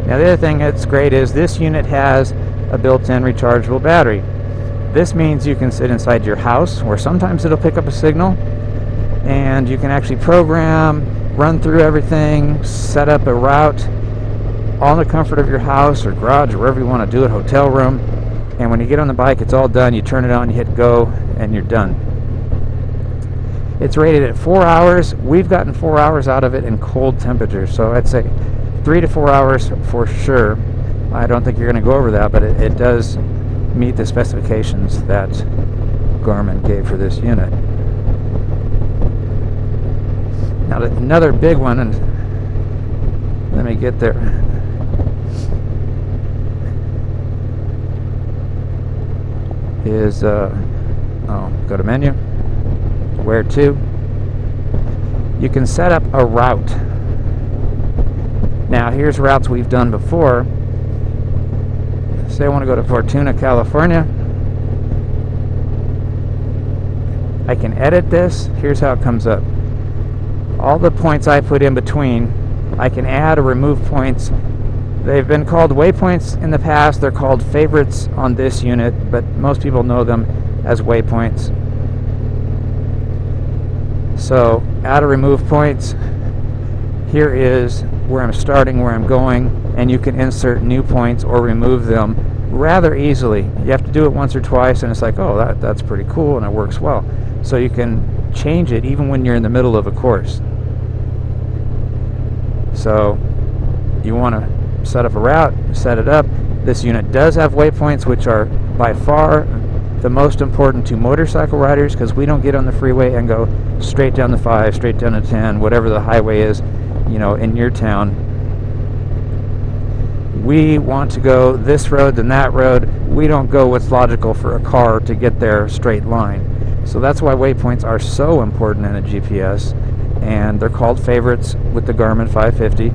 Now the other thing that's great is this unit has a built-in rechargeable battery. This means you can sit inside your house, where sometimes it'll pick up a signal, and you can actually program, run through everything, set up a route, all in the comfort of your house or garage or wherever you want to do it, hotel room. And when you get on the bike, it's all done. You turn it on, you hit go, and you're done. It's rated at 4 hours. We've gotten 4 hours out of it in cold temperatures, so I'd say 3 to 4 hours for sure. I don't think you're going to go over that, but it does meet the specifications that Garmin gave for this unit. Now another big one, and let me get there. Is go to menu, where to. You can set up a route. Now here's routes we've done before. Say I want to go to Fortuna, California. I can edit this. Here's how it comes up. All the points I put in between, I can add or remove points. They've been called waypoints in the past. They're called favorites on this unit, but most people know them as waypoints. So, add or remove points. Here is where I'm starting, where I'm going, and you can insert new points or remove them rather easily. You have to do it once or twice, and it's like, oh, that's pretty cool, and it works well. So you can change it even when you're in the middle of a course. So, you want to set up a route, set it up. This unit does have waypoints, which are by far the most important to motorcycle riders, because we don't get on the freeway and go straight down the 5, straight down the 10, whatever the highway is, you know, in your town. We want to go this road, then that road. We don't go what's logical for a car to get there straight line. So that's why waypoints are so important in a GPS, and they're called favorites with the Garmin 550.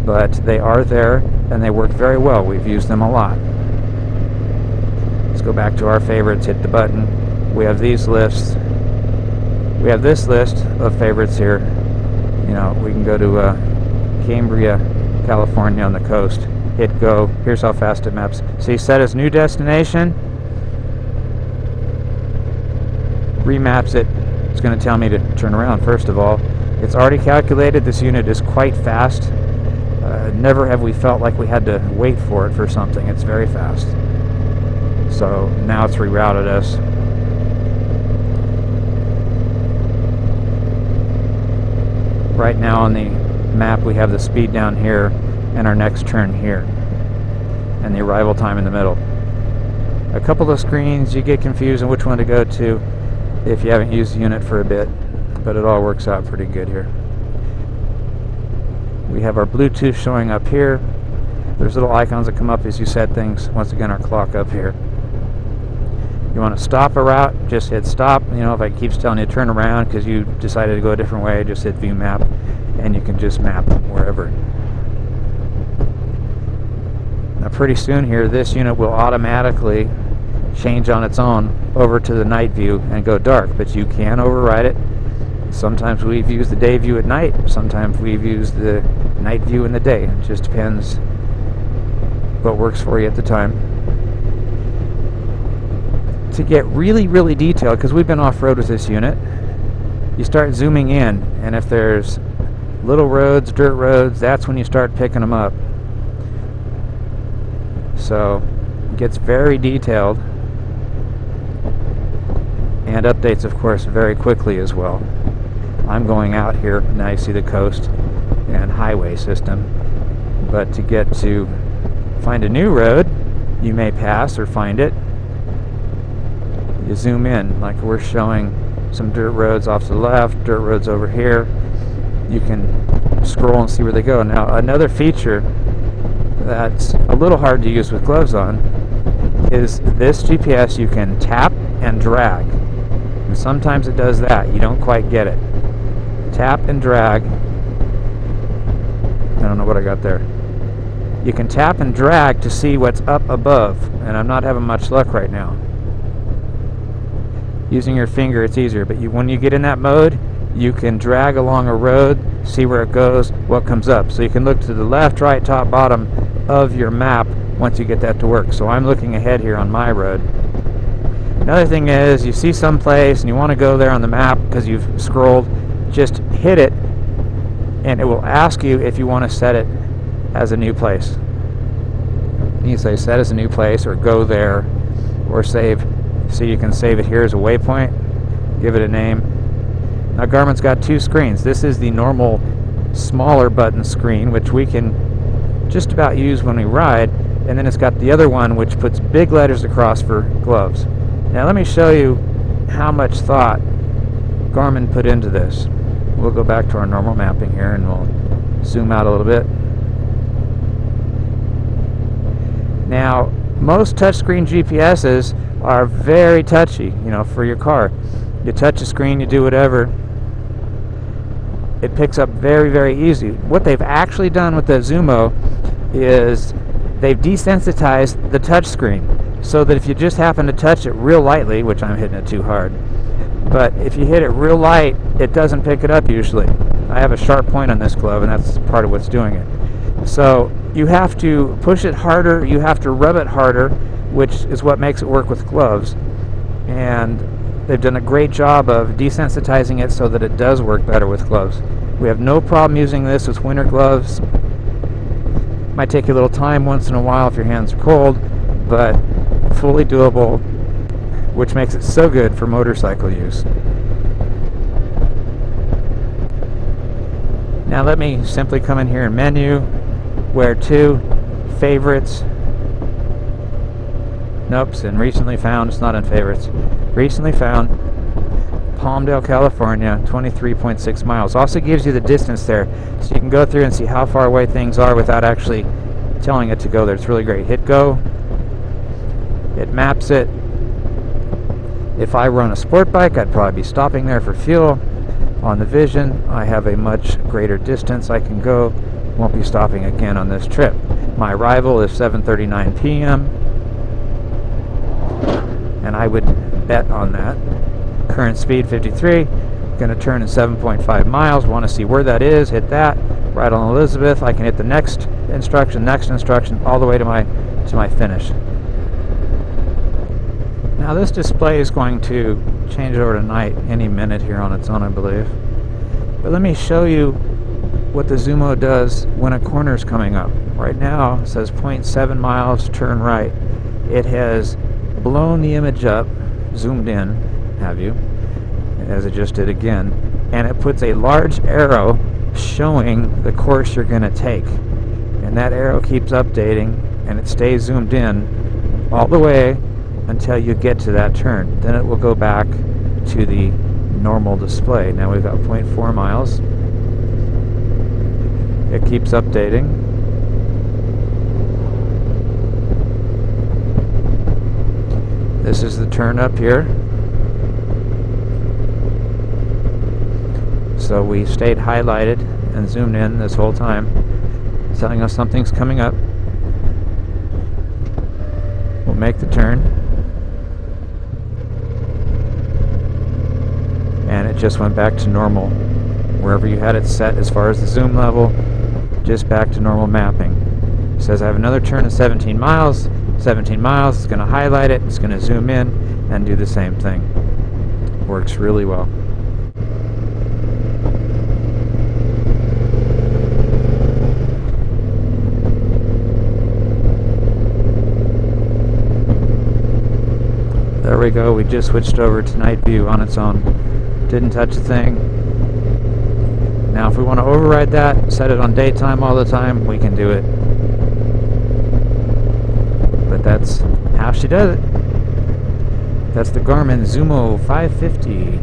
But they are there, and they work very well. We've used them a lot. Let's go back to our favorites, hit the button. We have these lists. We have this list of favorites here. You know, we can go to Cambria, California on the coast. Hit go. Here's how fast it maps. See, set as new destination. Remaps it. It's going to tell me to turn around, first of all. It's already calculated. This unit is quite fast. Never have we felt like we had to wait for it for something. It's very fast. So now it's rerouted us. Right now on the map we have the speed down here and our next turn here, and the arrival time in the middle. A couple of screens, you get confused on which one to go to if you haven't used the unit for a bit, but it all works out pretty good here. We have our Bluetooth showing up here. There's little icons that come up as you set things. Once again, our clock up here. You want to stop a route, just hit stop. You know, if it keeps telling you to turn around because you decided to go a different way, just hit view map, and you can just map wherever. Now pretty soon here, this unit will automatically change on its own over to the night view and go dark, but you can override it. Sometimes we've used the day view at night, sometimes we've used the night view in the day. It just depends what works for you at the time. To get really, really detailed, because we've been off-road with this unit, you start zooming in, and if there's little roads, dirt roads, that's when you start picking them up. So it gets very detailed, and updates, of course, very quickly as well. I'm going out here, now you see the coast and highway system, but to get to find a new road you may pass or find it, you zoom in, like we're showing some dirt roads off to the left, dirt roads over here. You can scroll and see where they go. Now another feature that's a little hard to use with gloves on is this GPS you can tap and drag, and sometimes it does that. You don't quite get it. Tap and drag. I don't know what I got there. You can tap and drag to see what's up above, and I'm not having much luck right now. Using your finger it's easier, but when you get in that mode, you can drag along a road see where it goes, what comes up. So you can look to the left, right, top, bottom of your map once you get that to work. So I'm looking ahead here on my road. Another thing is, you see some place and you want to go there on the map because you've scrolled, just hit it and it will ask you if you want to set it as a new place. You say set as a new place, or go there, or save. So you can save it here as a waypoint, give it a name. Now Garmin's got two screens. This is the normal smaller button screen, which we can just about use when we ride, and then it's got the other one which puts big letters across for gloves. Now let me show you how much thought Garmin put into this. We'll go back to our normal mapping here and we'll zoom out a little bit. Now, most touchscreen GPSs are very touchy, for your car. You touch a screen, you do whatever, it picks up very, very easy. What they've actually done with the Zumo is they've desensitized the touch screen so that if you just happen to touch it real lightly, which I'm hitting it too hard, but if you hit it real light, it doesn't pick it up usually. I have a sharp point on this glove, and that's part of what's doing it. So you have to push it harder, you have to rub it harder, which is what makes it work with gloves. And they've done a great job of desensitizing it so that it does work better with gloves. We have no problem using this with winter gloves. Might take you a little time once in a while if your hands are cold, but fully doable, which makes it so good for motorcycle use. Now let me simply come in here in menu, where to, favorites. Nope, it's in recently found. It's not in favorites. Recently found, Palmdale, California, 23.6 miles. Also gives you the distance there, so you can go through and see how far away things are without actually telling it to go there. It's really great. Hit go. It maps it. If I run a sport bike, I'd probably be stopping there for fuel. On the Vision, I have a much greater distance I can go. Won't be stopping again on this trip. My arrival is 7:39 p.m. and I would bet on that. Current speed 53. Going to turn in 7.5 miles. Want to see where that is? Hit that. Right on Elizabeth. I can hit the next instruction, all the way to my finish. Now this display is going to change over to night any minute here on its own, I believe. But let me show you what the Zumo does when a corner is coming up. Right now it says 0.7 miles, turn right. It has blown the image up, zoomed in, have you, as it just did again, and it puts a large arrow showing the course you're going to take. And that arrow keeps updating, and it stays zoomed in all the way until you get to that turn. Then it will go back to the normal display. Now we've got 0.4 miles. It keeps updating. This is the turn up here. So we stayed highlighted and zoomed in this whole time, telling us something's coming up. We'll make the turn. And it just went back to normal. Wherever you had it set as far as the zoom level, just back to normal mapping. It says I have another turn of 17 miles. 17 miles, it's going to highlight it, it's going to zoom in and do the same thing. Works really well. There we go, we just switched over to night view on its own. Didn't touch a thing. Now if we want to override that, set it on daytime all the time, we can do it. But that's how she does it. That's the Garmin Zumo 550.